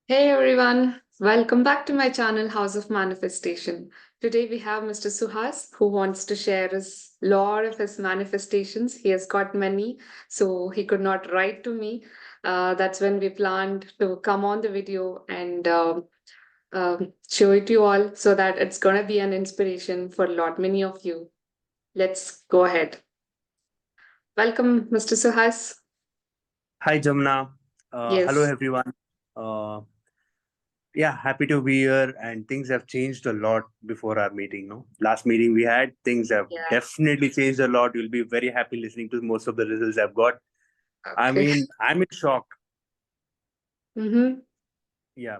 Hey everyone, welcome back to my channel House of Manifestation. Today we have Mr. Suhas who wants to share his lot of his manifestations. He has got many, so he could not write to me. That's when we planned to come on the video and show it to you all so that it's gonna be an inspiration for a lot many of you. Let's go ahead. Welcome, Mr. Suhas. Hi, Jamna. Hello, Yes. everyone. Uh, yeah, happy to be here. And things have changed a lot before our meeting. No, last meeting we had, things have Yeah. definitely changed a lot. You'll be very happy listening to most of the results I've got. I Okay. mean, I'm in shock. Mm-hmm. Yeah,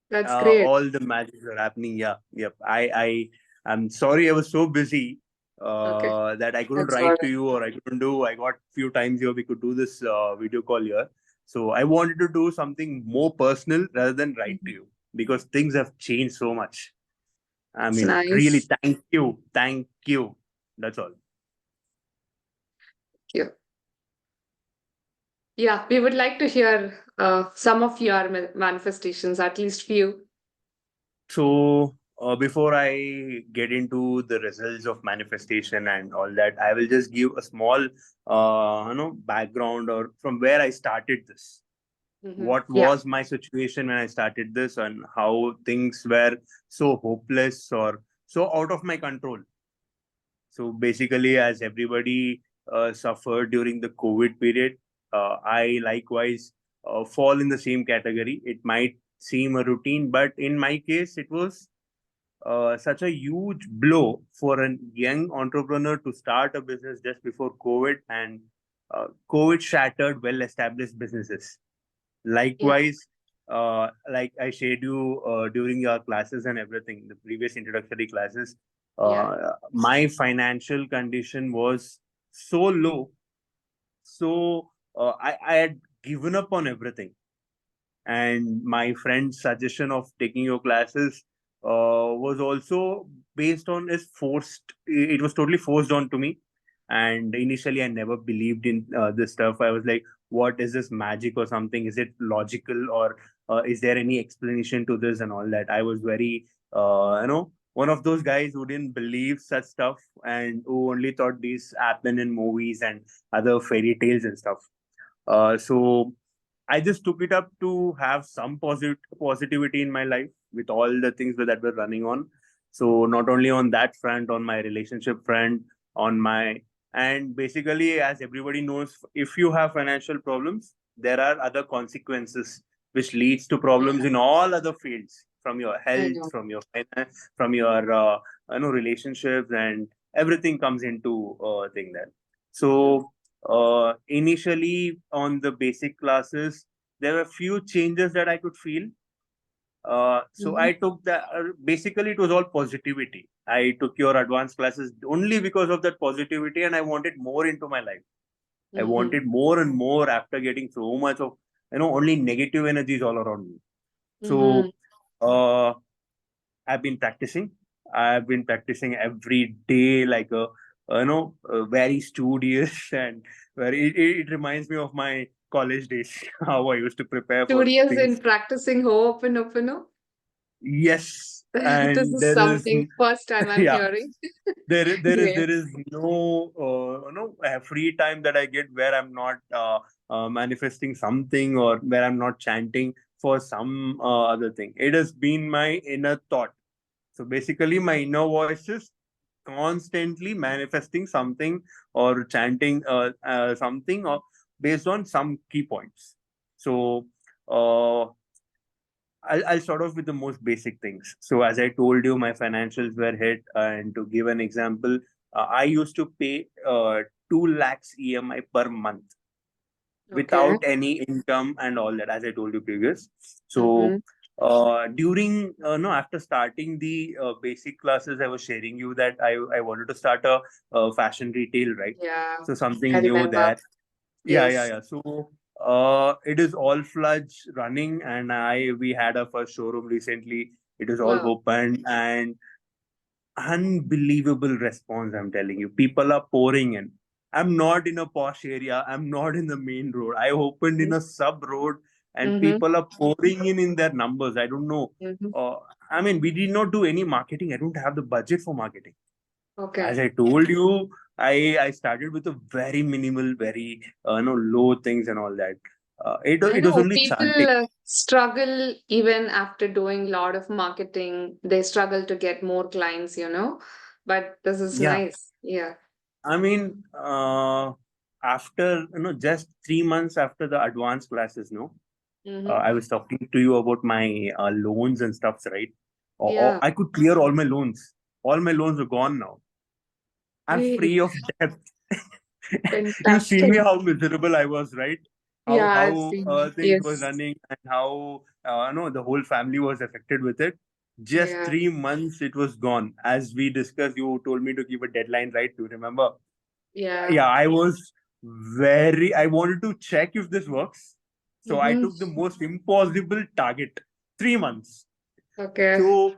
That's great. all the magics are happening. Yeah, yep. I'm sorry, I was so busy Okay. that I couldn't That's all write to right. you or I couldn't do. I got few times here we could do this video call here. So I wanted to do something more personal rather than write to Mhm. you because things have changed so much. I It's mean, really, nice. thank you, thank you. That's all. Yeah. Yeah, we would like to hear some of your manifestations, at least few. So, before I get into the results of manifestation and all that, I will just give a small, background or from where I started this. What Yeah. was my situation when I started this, and how things were so hopeless or so out of my control. So basically, as everybody suffered during the COVID period, I likewise fall in the same category. It might seem a routine, but in my case, it was such a huge blow for a young entrepreneur to start a business just before COVID, and COVID shattered well-established businesses. Yeah. Likewise, like I shared you during your classes and everything, the previous introductory classes, Yeah. my financial condition was so low. So I had given up on everything, and my friend's suggestion of taking your classes was also based on is forced. It was totally forced onto me, and initially I never believed in this stuff. I was like, what is this magic or something? Is it logical, or is there any explanation to this and all that? I was very one of those guys who didn't believe such stuff and who only thought these happen in movies and other fairy tales and stuff. So I just took it up to have some positivity in my life with all the things that were running on. So not only on that front, on my relationship front, on my and basically, as everybody knows, if you have financial problems, there are other consequences which leads to problems Yeah. in all other fields, from your I health, know. from your finance, from your relationships, and everything comes into thing there. So initially on the basic classes, there were few changes that I could feel. So Mm-hmm. I took that. Basically, it was all positivity. I took your advanced classes only because of that positivity, and I wanted more into my life. I Mm-hmm. wanted more and more after getting so much of only negative energies all around me. Mm-hmm. So uh, I've been practicing. I've been practicing every day, like very studious and very. It reminds me of my college days, how I used to prepare for 2 years in things. practicing Ho'oponopono. Yes, This and is there is something first time I'm yeah, hearing. there Great. is no free time that I get where I'm not manifesting something or where I'm not chanting for some other thing. It has been my inner thought. So basically, my inner voice is constantly manifesting something or chanting something or based on some key points. So uh, I'll start off with the most basic things. So as I told you, my financials were hit, and to give an example, I used to pay 2 lakhs EMI per month Okay. without any income and all that, as I told you previous. Mm-hmm. So during no after starting the basic classes, I was sharing you that I wanted to start a fashion retail, right? Yeah. So I something new remember. there. Yes. Yeah. So it is all fledged running, and I we had our first showroom recently. It is all Wow. open and unbelievable response. I'm telling you, people are pouring in. I'm not in a posh area. I'm not in the main road. I opened in Mhm. a sub road and Mm-hmm. people are pouring in their numbers. I don't know. Mm-hmm. Uh, I mean, we did not do any marketing. I don't have the budget for marketing. As Okay. I told you, I started with a very minimal, very low things and all that. I It was know only chanting. people struggle even after doing a lot of marketing. They struggle to get more clients, but this is Yeah, nice. Yeah. I mean, after just 3 months after the advanced classes, no, Mm-hmm. I was talking to you about my loans and stuffs, right? Or Yeah. I could clear all my loans. All my loans are gone now. I'm Great. free of debt. You see Fantastic. me how miserable I was, right? How Yeah, I've how seen. things were Yes. running and how no the whole family was affected with it. Just Yeah. 3 months, it was gone. As we discussed, you told me to keep a deadline, right? Do you remember? Yeah. Yeah, I wanted to check if this works. So I Mm-hmm. took the most impossible target, 3 months. Okay. So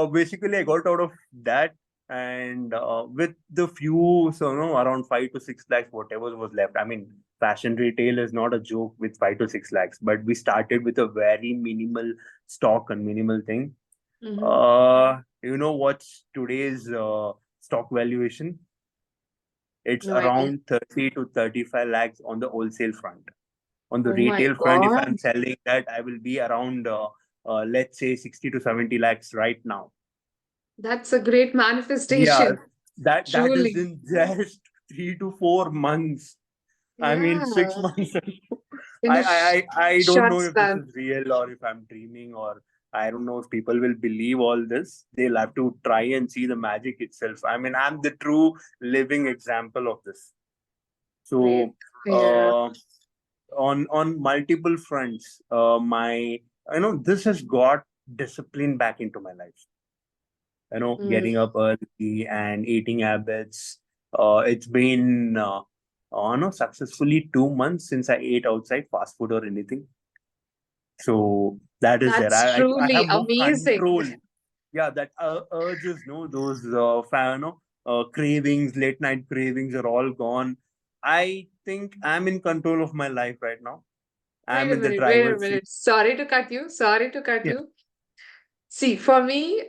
basically, I got out of that, and with the few, so around 5 to 6 lakhs, whatever was left. I mean, fashion retail is not a joke with 5 to 6 lakhs, but we started with a very minimal stock and minimal thing. Mm-hmm. You know what's today's stock valuation? It's No idea. around 30 to 35 lakhs on the wholesale front. On the Oh my retail front, if God. I'm selling that, I will be around, let's say, 60 to 70 lakhs right now. That's a great Yeah, manifestation. that is Truly. in just 3 to 4 months. I mean, Yeah. 6 months. In a I don't short know if this span. is real or if I'm dreaming, or I don't know if people will believe all this. They'll have to try and see the magic itself. I mean, I'm the true living example of this. Great. So, Yeah. uh, on multiple fronts, my this has got discipline back into my life. Mm. Getting up early and eating habits. It's been successfully 2 months since I ate outside fast food or anything. So that is there. That's I truly have more amazing. control. Yeah, that urges, no, those cravings, late night cravings are all gone. I think I'm in control of my life right now. Wait I'm a in the minute, wait a driver's seat. minute. Sorry to cut you. Sorry to cut Yeah, you. See, for me,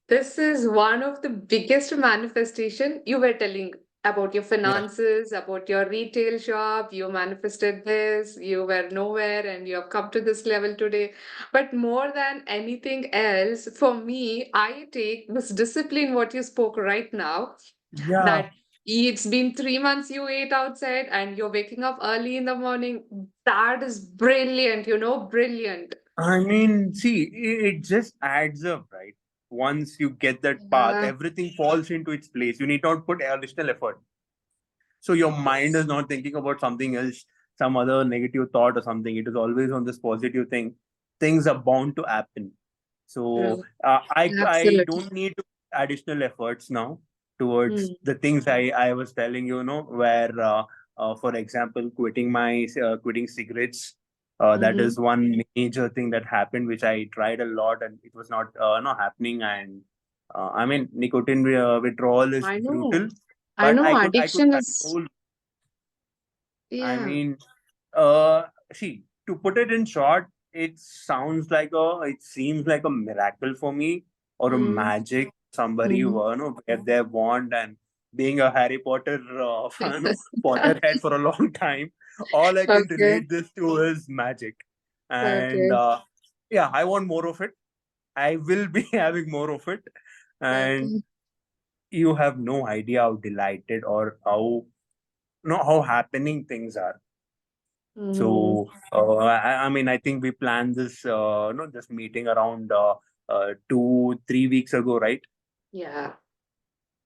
this is one of the biggest manifestation. You were telling about your yeah, finances, about your retail shop. You manifested this, you were nowhere, and you have come to this level today. But more than anything else, for me, I take this discipline, what you spoke right now, yeah. that it's been 3 months you ate outside and you're waking up early in the morning. That is brilliant, brilliant. I mean, see, it just adds up, right? Once you get that path, Yeah. everything falls into its place. You need not put additional effort. So your mind is not thinking about something else, some other negative thought or something. It is always on this positive thing. Things are bound to happen. So True. I Absolutely. don't need to additional efforts now towards Mm, the things I was telling you, where for example, quitting cigarettes. That mm-hmm. is one major thing that happened, which I tried a lot and it was not happening. And I mean, nicotine withdrawal is I know. brutal, I but know I could addiction is, control. I yeah. mean, see, to put it in short, it seems like a miracle for me or a Mm, magic. Somebody mm-hmm. who get their wand, and being a Harry Potter Potterhead for a long time, all I can Okay. relate this to is magic. And Okay. yeah, I want more of it. I will be having more of it, and Okay. you have no idea how delighted or how how happening things are. Mm, So, I mean, I think we planned this meeting around 2, 3 weeks ago, right? yeah.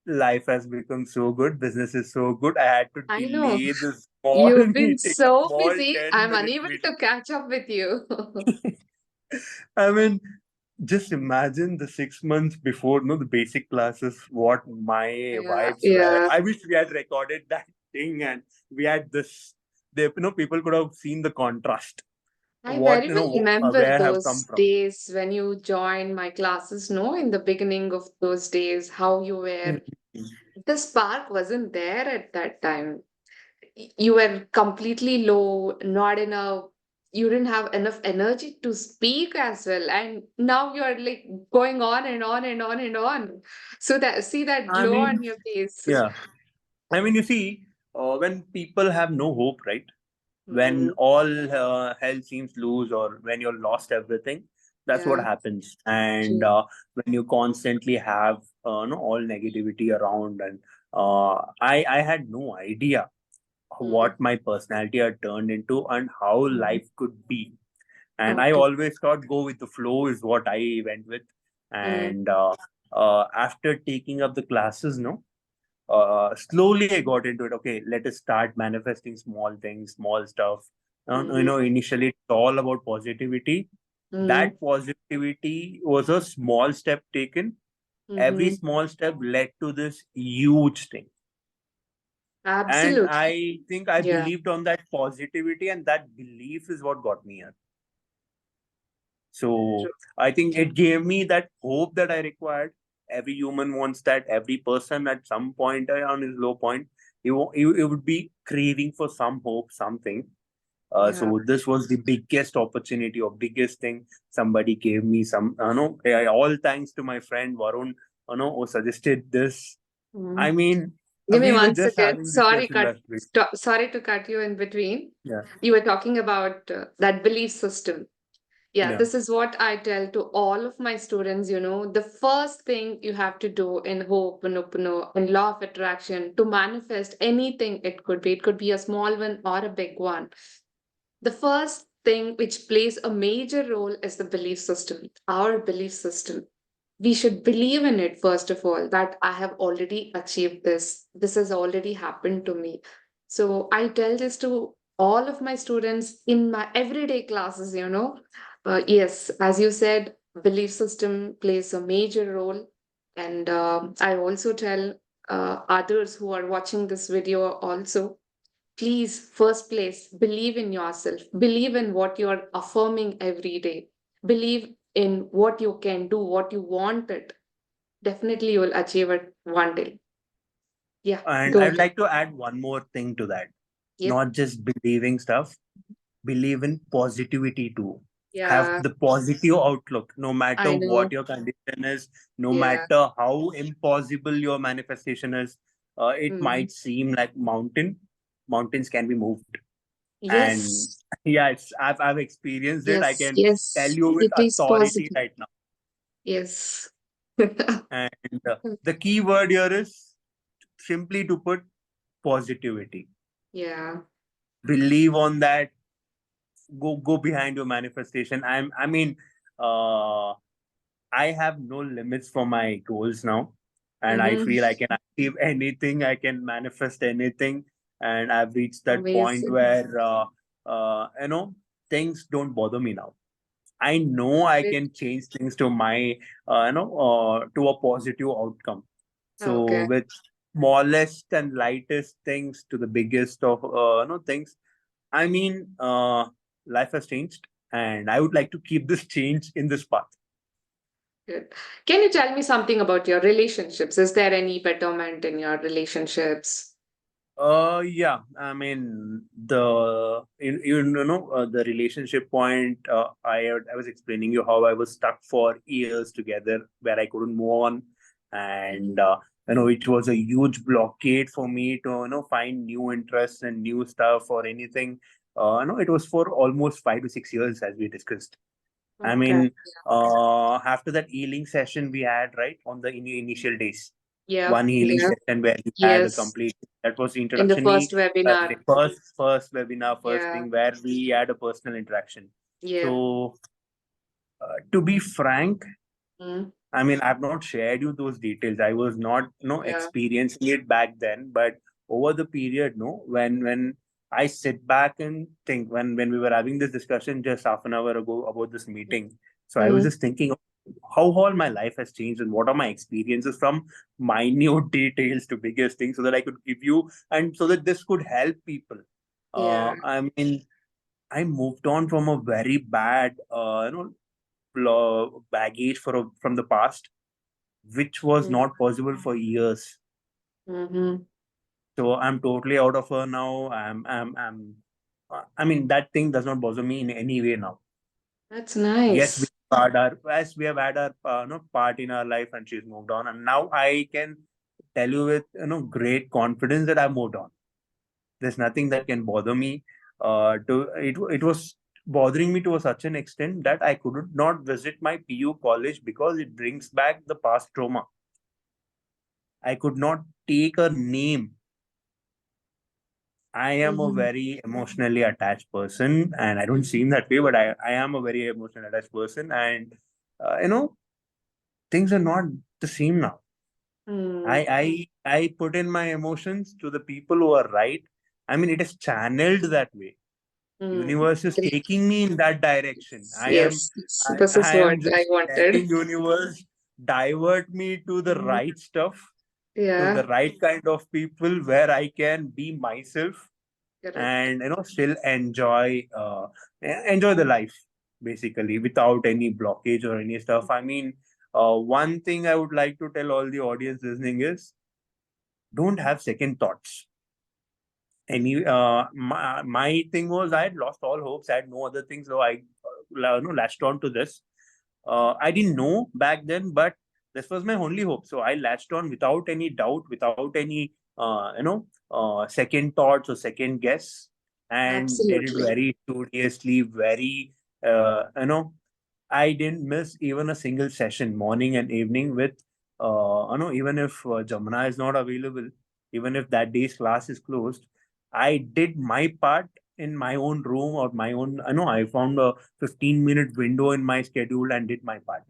Life has become so good, business is so good. I had to I know. delay this small You've been meeting, a so small busy. 10 I'm minutes unable meeting. to catch up with you. I mean, just imagine the 6 months before, the basic classes, what my Yeah. vibes were. Yeah. I wish we had recorded that thing and we had this. People could have seen the contrast. I very well remember Where I have come those from. days when you joined my classes, no, in the beginning of those days, how you were. The spark wasn't there at that time. You were completely low, not in a, you didn't have enough energy to speak as well, and now you're like going on and on and on and on. So that, see that I glow mean, on your face. yeah. I mean, you see, when people have no hope, right? When Mm, all hell seems loose, or when you're lost everything, that's what yeah, happens. And true. when you constantly have no all negativity around, and I had no idea Mm, what my personality had turned into and how mm, life could be. And I okay. always thought go with the flow is what I went with. Mm, And after taking up the classes, no, slowly I got into it. Okay, let us start manifesting small things, small stuff. mhm, Initially it's all about positivity. mm, That positivity was a small step taken. Every mhm. small step led to this huge thing. And Absolutely. I think I Yeah. believed on that positivity, and that belief is what got me here. So True. I think it gave me that hope that I required. Every human wants that. Every person at some point on his low point, you would be craving for some hope, something. Yeah. So this was the biggest opportunity or biggest thing somebody gave me. Some, all thanks to my friend Varun, who suggested this. I Mm. mean, Give me we were one just second. having Sorry, discussion last week. sorry to cut you in between. Yeah, You were talking about that belief system. Yeah, yeah. this is what I tell to all of my students. The first thing you have to do in Hope and Opono and Law of Attraction to manifest anything, it could be a small one or a big one. The first thing which plays a major role is the belief system, our belief system. We should believe in it, first of all, that I have already achieved this. This has already happened to me. So I tell this to all of my students in my everyday classes. Yes, as you said, belief system plays a major role. And I also tell others who are watching this video also, please, first place, believe in yourself. Believe in what you're affirming every day. Believe in what you can do, what you want it. Definitely you will achieve it one day. Yeah, And go I'd ahead. like to add one more thing to that. Yep. Not just believing stuff, believe in positivity too. Have Yeah, the positive outlook, no matter I know. what your condition is, no Yeah. matter how impossible your manifestation is. It Mm. might seem like mountains can be moved. And Yes. yeah, I've experienced it. I Yes. can tell Yes. you with It is authority positive. right now. Yes. And the key word here is simply to put positivity. Yeah. Believe on that. Go behind your manifestation. I mean, uh I have no limits for my goals now, and I Mm-hmm. feel I can achieve anything, I can manifest anything. And I've reached that point Amazing. where things don't bother me now. I know I Great. can change things to my to a positive outcome. So Okay. with smallest and lightest things to the biggest of things, I mean, life has changed, and I would like to keep this change in this path. Good. Can you tell me something about your relationships? Is there any betterment in your relationships? Yeah. I mean, the relationship point. I was explaining you how I was stuck for years together, where I couldn't move on, and it was a huge blockade for me to find new interests and new stuff or anything. It was for almost 5 to 6 years, as we discussed. I Okay. mean, after that healing session we had, right, on the initial days, Yeah. one healing Yeah. session where we had a Yes. complete, that was the In the introduction. first The webinar. first webinar, first Yeah. thing where we had a personal interaction. Yeah. So, to be frank, Mm. I mean, I've not shared you those details. I was not, Yeah. experiencing it back then, but over the period, when I sit back and think, when we were having this discussion just half an hour ago about this meeting, so I was Mm. just thinking of how all my life has changed and what are my experiences from minute details to biggest things, so that I could give you, and so that this could help people. Yeah. I mean, I moved on from a very bad, baggage from the past, which was Mm. not possible for years. Mm-hmm. So I'm totally out of her now. I'm I mean, that thing does not bother me in any way now. That's Yes, nice. we have had our part in our life, and she's moved on, and now I can tell you with great confidence that I moved on. There's nothing that can bother me. It was bothering me to such an extent that I could not visit my PU college because it brings back the past trauma. I could not take her name. I am a Mhm. very emotionally attached person, and I don't seem that way, but I am a very emotionally attached person, and things are not the same now. Mm, I put in my emotions to the people who are right. I mean, it is channeled that way. Universe is Great. taking me in that direction. Yes, this is I what am I just wanted. letting universe divert me to the Mhm. right stuff, to the Yeah, right kind of people where I can be myself correct. and still enjoy the life basically without any blockage or any stuff. I mean, one thing I would like to tell all the audience listening is don't have second thoughts. My thing was I had lost all hopes. I had no other things, so I latched on to this. I didn't know back then, but this was my only hope. So I latched on without any doubt, without any second thoughts or second guess, and did it Absolutely. very studiously, very I didn't miss even a single session, morning and evening, with even if Jamuna is not available, even if that day's class is closed, I did my part in my own room or my own. I found a 15-minute window in my schedule and did my part.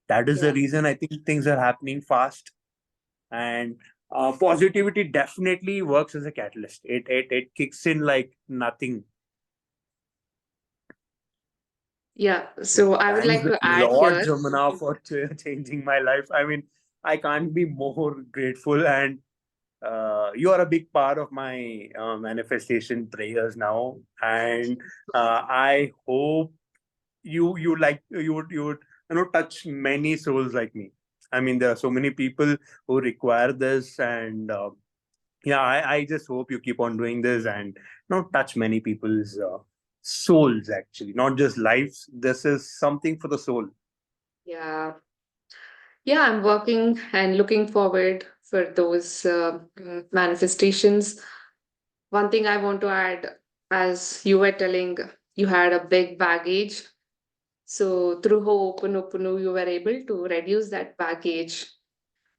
That is the Yeah. reason I think things are happening fast, and positivity definitely works as a catalyst. It kicks in like nothing. Yeah. So So I would thanks like a to add lot, here. Jamuna, for changing my life. I mean, I can't be more grateful, and you are a big part of my manifestation prayers now, and I hope you would touch many souls like me. I mean, there are so many people who require this, and yeah, I just hope you keep on doing this and touch many people's souls, actually, not just lives. This is something for the soul. Yeah. Yeah, I'm working and looking forward for those manifestations. One thing I want to add, as you were telling, you had a big baggage. So through Ho'oponopono, you were able to reduce that baggage.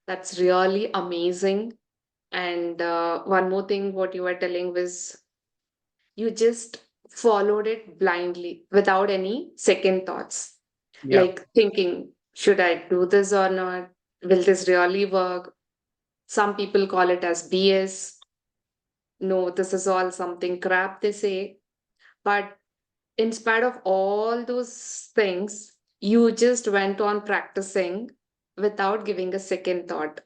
That's really amazing. And one more thing, what you were telling was you just followed it blindly without any second thoughts, Yeah. like thinking, should I do this or not? Will this really work? Some people call it as BS. No, this is all something crap, they say. But in spite of all those things, you just went on practicing without giving a second thought.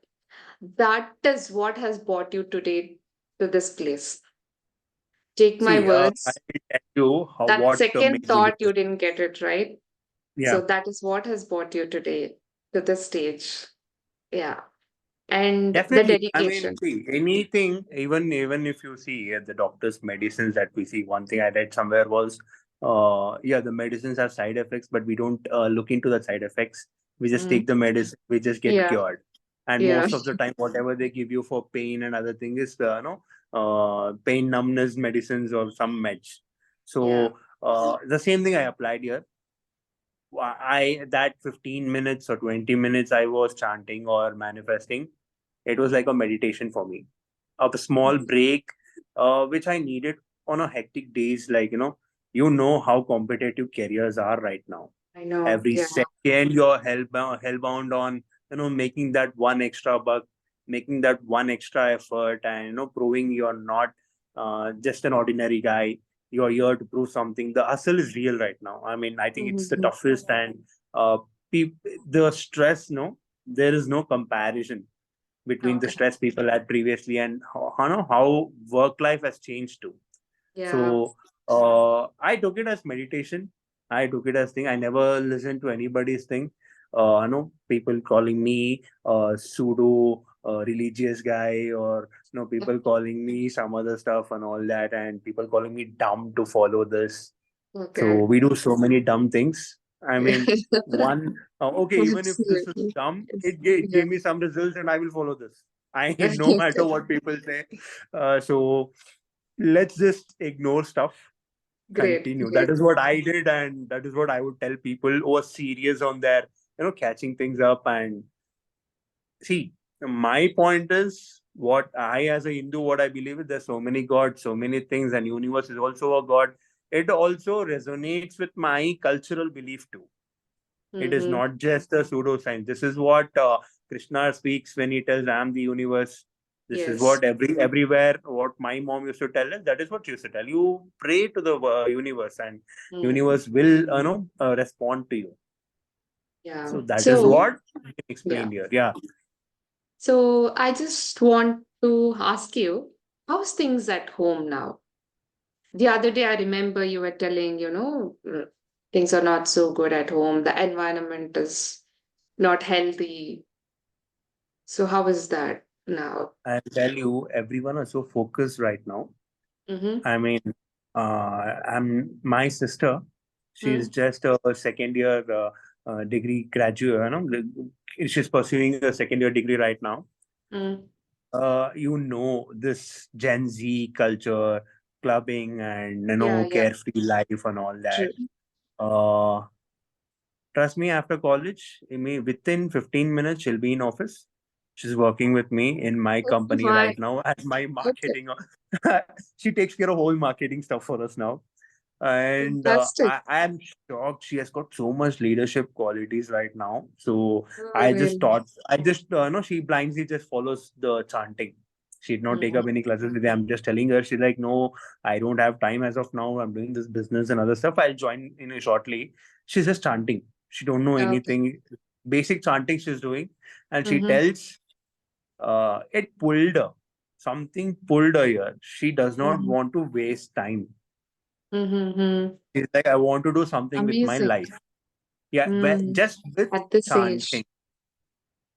That is what has brought you today to this place. Take my See, I words. will tell you how That what second made me thought, here. you didn't get it right. Yeah. So that is what has brought you today to this stage. Yeah. And the Definitely. I mean, dedication. see, anything, even if you see the doctor's medicines that we see, one thing I read somewhere was, yeah, the medicines have side effects, but we don't look into the side effects. We just Mm. take the medicine, we just get Yeah. cured. And Yeah. most of the time, whatever they give you for pain and other thing is, pain numbness medicines or some meds. Yeah. So the same thing I applied here. I that 15 minutes or 20 minutes I was chanting or manifesting, it was like a meditation for me. A small break, which I needed on a hectic days. Like how competitive careers are right now. I know. Every Yeah. second you're hellbound on making that one extra buck, making that one extra effort, and proving you're not just an ordinary guy. You're here to prove something. The hustle is real right now. I mean, I think it's the Mhm. toughest, and the stress. No, there is no comparison between the Okay. stress people had previously and how work life has changed too. Yeah. So I took it as meditation. I took it as thing. I never listened to anybody's thing. People calling me pseudo religious guy, or people calling me some other stuff and all that, and people calling me dumb to follow this. So Okay. we do so many dumb things. I mean, one okay, even if this is Absolutely. dumb, It's, it yeah. gave me some results, and I will follow this. I no matter what people say. So let's just ignore stuff, Great, continue. That great. is what I did, and that is what I would tell people who are serious on their catching things up. And see, my point is, what I as a Hindu, what I believe is, there's so many gods, so many things, and universe is also a god. It also resonates with my cultural belief too. It is Mm-hmm. not just a pseudoscience. This is what Krishna speaks when he tells, "I am the universe." This is Yes. what everywhere. What my mom used to tell us. That is what she used to tell you. Pray to the universe, and Mm. universe will respond to you. Yeah. So that is So, what we yeah. explained here. Yeah. So I just want to ask you, how's things at home now? The other day, I remember you were telling, things are not so good at home. The environment is not healthy. So how is that now? I'll tell you, everyone is so focused right now. Mm-hmm. I mean, I'm my sister. She's Mm-hmm. just a second year degree graduate. She's pursuing a second year degree right now. This Gen Z culture, clubbing, and Yeah, yeah, carefree life and all that. true. Uh, Trust me, after college, within 15 minutes, she'll be in office. She's working with me in my Oh company my, right now as my okay, marketing. She takes care of whole marketing stuff for us now. And fantastic. I am shocked. She has got so much leadership qualities right now. So Oh, I just really? thought, no, she blindly just follows the chanting. She did not take Mm. up any classes with me. I'm just telling her, she's like, no, I don't have time as of now. I'm doing this business and other stuff. I'll join in shortly. She's just chanting. She don't know Okay. anything. Basic chanting she's doing. And she Mm-hmm. tells, it pulled her. Something pulled her here. She does not Mm-hmm. want to waste time. Mm-hmm. She's like, I want to do something with my Amazing. life. Yeah, Mm. just with At this chanting. age.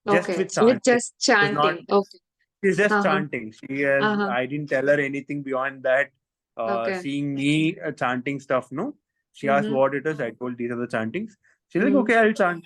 Just Okay. with So with chanting. just She's not, chanting. Okay. she's just Uh-huh. chanting. She has, Uh-huh. I didn't tell her anything beyond that. Okay. Seeing me chanting stuff, no? She asked Mm-hmm. what it is. I told these are the chantings. She's like, Mm-hmm. okay, I'll chant.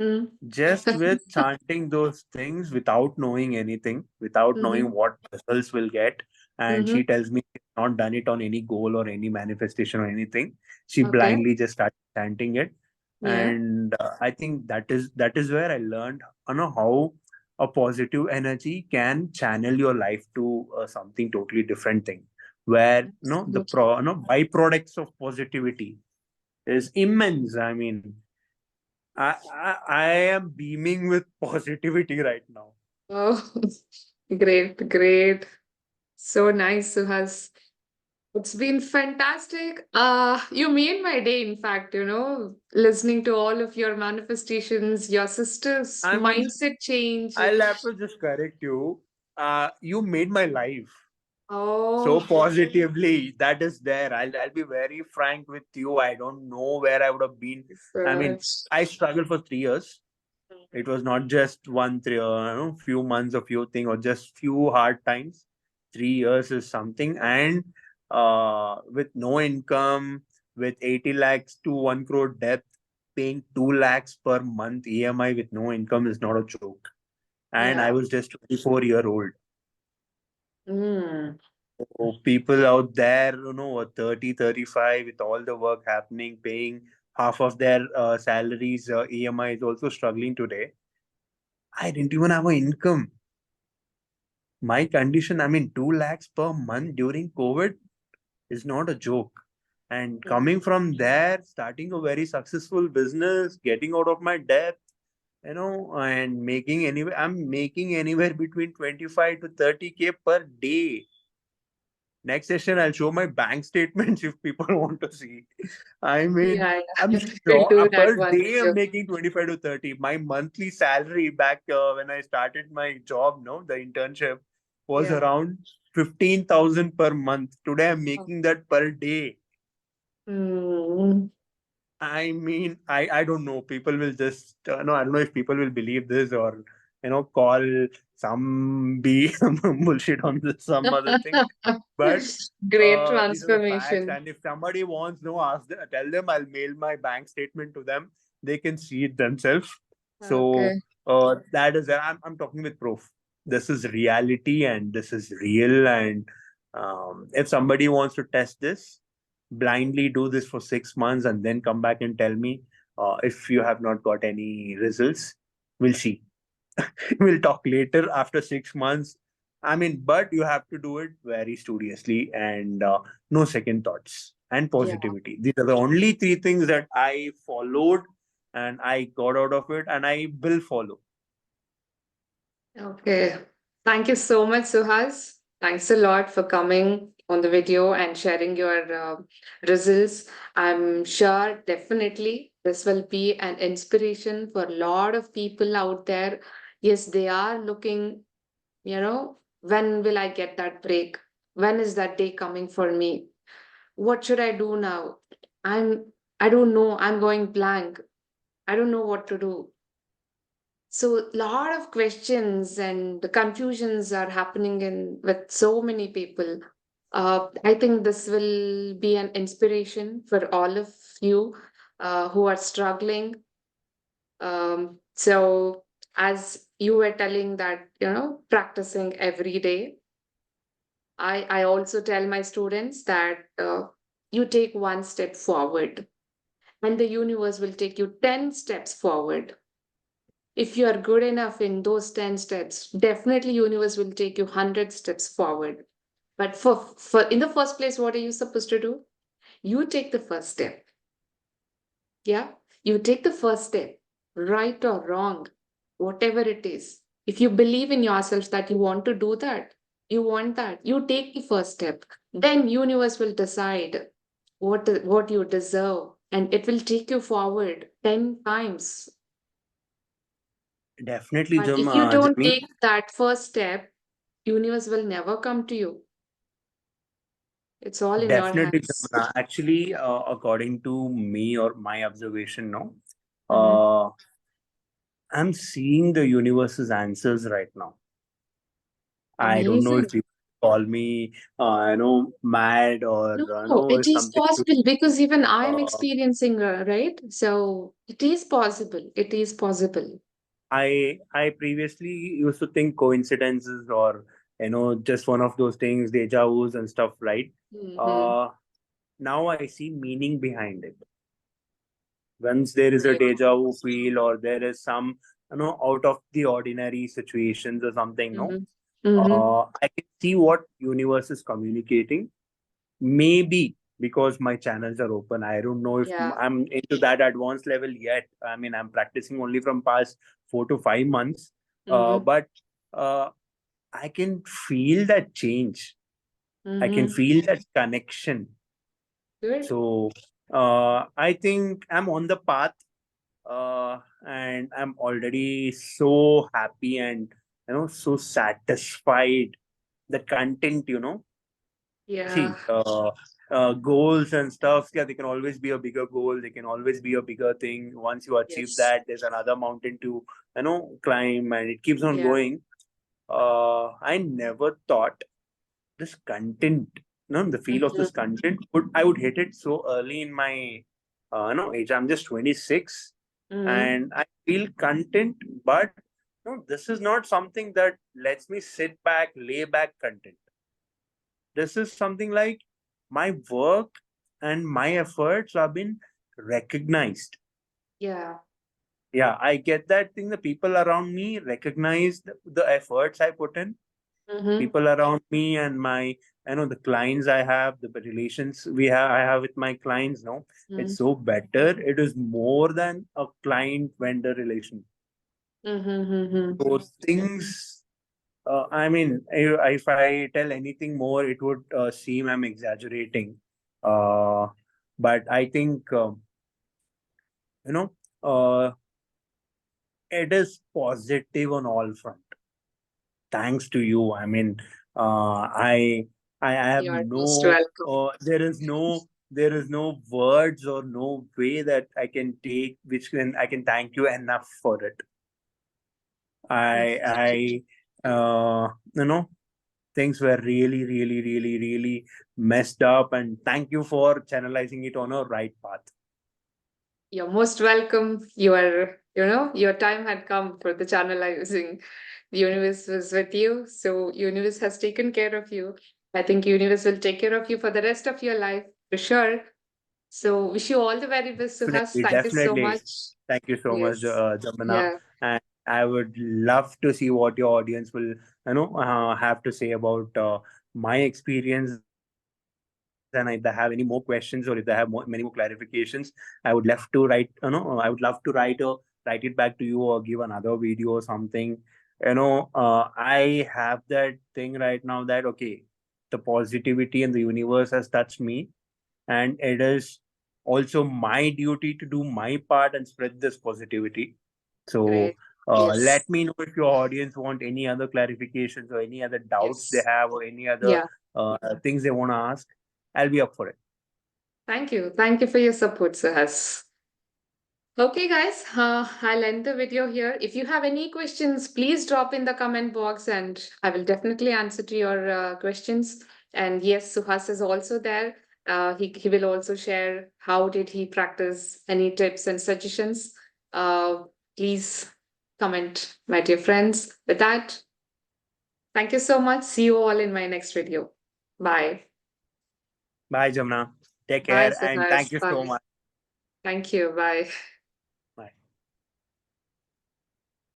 Mm-hmm. Just with chanting those things without knowing anything, without Mm-hmm. knowing what results will get. And Mm-hmm. she tells me she's not done it on any goal or any manifestation or anything. She Okay. blindly just started chanting it. Yeah. And I think that is where I learned, how a positive energy can channel your life to something totally different thing. Where the Absolutely. byproducts of positivity is immense. I mean, I am beaming with positivity right now. Oh, great, great. So nice, Suhas. It's been fantastic. You made my day, in fact, listening to all of your manifestations, your sister's I mean, mindset change. I'll have to just correct you. You made my life so Oh, positively. That is there. I'll be very frank with you. I don't know where I would have been. I mean, such. I struggled for 3 years. It was not just one, three, few months or few thing or just few hard times. 3 years is something, and with no income, with 80 lakhs to 1 crore debt, paying 2 lakhs per month EMI with no income is not a joke. And I Yeah. was just 24-year-old. Mm. So people out there, are 30, 35, with all the work happening, paying half of their salaries, EMI is also struggling today. I didn't even have an income. My condition, I mean, 2 lakhs per month during COVID is not a joke. And coming from there, starting a very successful business, getting out of my debt, and I'm making anywhere between 25 to 30K per day. Next session, I'll show my bank statements if people want to see. I mean, Yeah, I'm yeah. We'll sure do that per one day I'm video. making 25 to 30. My monthly salary back when I started my job, no, the internship was Yeah. around 15,000 per month. Today I'm Oh. making that per day. Mm. I mean, I don't know. People will just, no, I don't know if people will believe this or. call some be bullshit on this, some other thing. But Great these are the facts. transformation. And if somebody wants, ask them, tell them I'll mail my bank statement to them. They can see it themselves. So Okay. that is, I'm talking with proof. This is reality and this is real. And if somebody wants to test this, blindly do this for 6 months and then come back and tell me if you have not got any results. We'll see. We'll talk later after 6 months. I mean, but you have to do it very studiously and no second thoughts and Yeah. positivity. These are the only three things that I followed and I got out of it and I will follow. Okay. Thank you so much, Suhas. Thanks a lot for coming on the video and sharing your results. I'm sure definitely this will be an inspiration for a lot of people out there. Yes, they are looking, when will I get that break? When is that day coming for me? What should I do now? I'm, I don't know. I'm going blank. I don't know what to do. So, lot of questions and the confusions are happening in with so many people. I think this will be an inspiration for all of you who are struggling. So, as you were telling that, practicing every day, I also tell my students that you take one step forward, and the universe will take you 10 steps forward. If you are good enough in those 10 steps, definitely universe will take you 100 steps forward. But for in the first place, what are you supposed to do? You take the first step. Yeah, you take the first step, right or wrong, whatever it is. If you believe in yourself that you want to do that, you want that, you take the first step. Then universe will decide what you deserve, and it will take you forward 10 times. Definitely, But if you don't Jimmy. take that first step, universe will never come to you. It's all in your Definitely, hands. Jamana. Actually, according to me or my observation, no, Mhm. uh, I'm seeing the universe's answers right now. I don't know Amazing. if you call me, mad or No, it it's is something to. possible because even I am Uh, experiencing, right? So it is possible. It is possible. I previously used to think coincidences or just one of those things, deja vu's and stuff, right? Hmm. Uh, Now I see meaning behind it. Once there is a Yeah. deja vu feel or there is some out of the ordinary situations or something, no, Hmm. Hmm. I can see what universe is communicating. Maybe because my channels are open. I don't know if Yeah. I'm into that advanced level yet. I mean, I'm practicing only from past 4 to 5 months. Hmm. But uh, I can feel that change. I can Hmm. feel that connection. Good. So I think I'm on the path, and I'm already so happy and so satisfied. The content, Yeah. see, goals and stuff. Yeah, they can always be a bigger goal. They can always be a bigger thing. Once you achieve Yes. that, there's another mountain to climb, and it keeps on Yeah. going. I never thought this content, the feel of this Hmm. content would I would hit it so early in my age. I'm just 26 Hmm. and I feel content, but this is not something that lets me sit back, lay back content. This is something like my work and my efforts have been recognized. Yeah. Yeah, I get that thing. The people around me recognize the efforts I put in. Hmm. People around me and my the clients I have, the relations I have with my clients, no, it's so better. It is more than a client vendor relation. Hmm. Those things, I mean, if I tell anything more, it would seem I'm exaggerating. uh, but I think you know uh, it is positive on all front, thanks to you. I mean, I have You're most no, welcome. there is no words or no way that I can take which can I can thank you enough for it. You know, things were really, really, really, really messed up. And thank you for channelizing it on a right path. You're most welcome. Your time had come for the channelizing. The universe was with you, so universe has taken care of you. I think universe will take care of you for the rest of your life for sure. So wish you all the very best, Suhas. Definitely, Thank you so definitely. much. Thank you so much, Yes. Jamana. Yeah. And I would love to see what your audience will, have to say about my experience. And if they have any more questions or if they have many more clarifications, I would love to write it back to you or give another video or something. I have that thing right now that okay, the positivity in the universe has touched me, and it is also my duty to do my part and spread this positivity. So Great. Yes. let me know if your audience want any other clarifications or any other doubts they Yes. have or any other Yeah. things they want to ask. I'll be up for it. Thank you. Thank you for your support, Suhas. Okay, guys, I'll end the video here. If you have any questions, please drop in the comment box and I will definitely answer to your questions. And yes, Suhas is also there. He will also share how did he practice, any tips and suggestions. Uh, Please comment, my dear friends. With that, thank you so much. See you all in my next video. Bye. Bye, Jamna. Take Bye, care and Suhas. thank you so Bye. much. Thank you. Bye.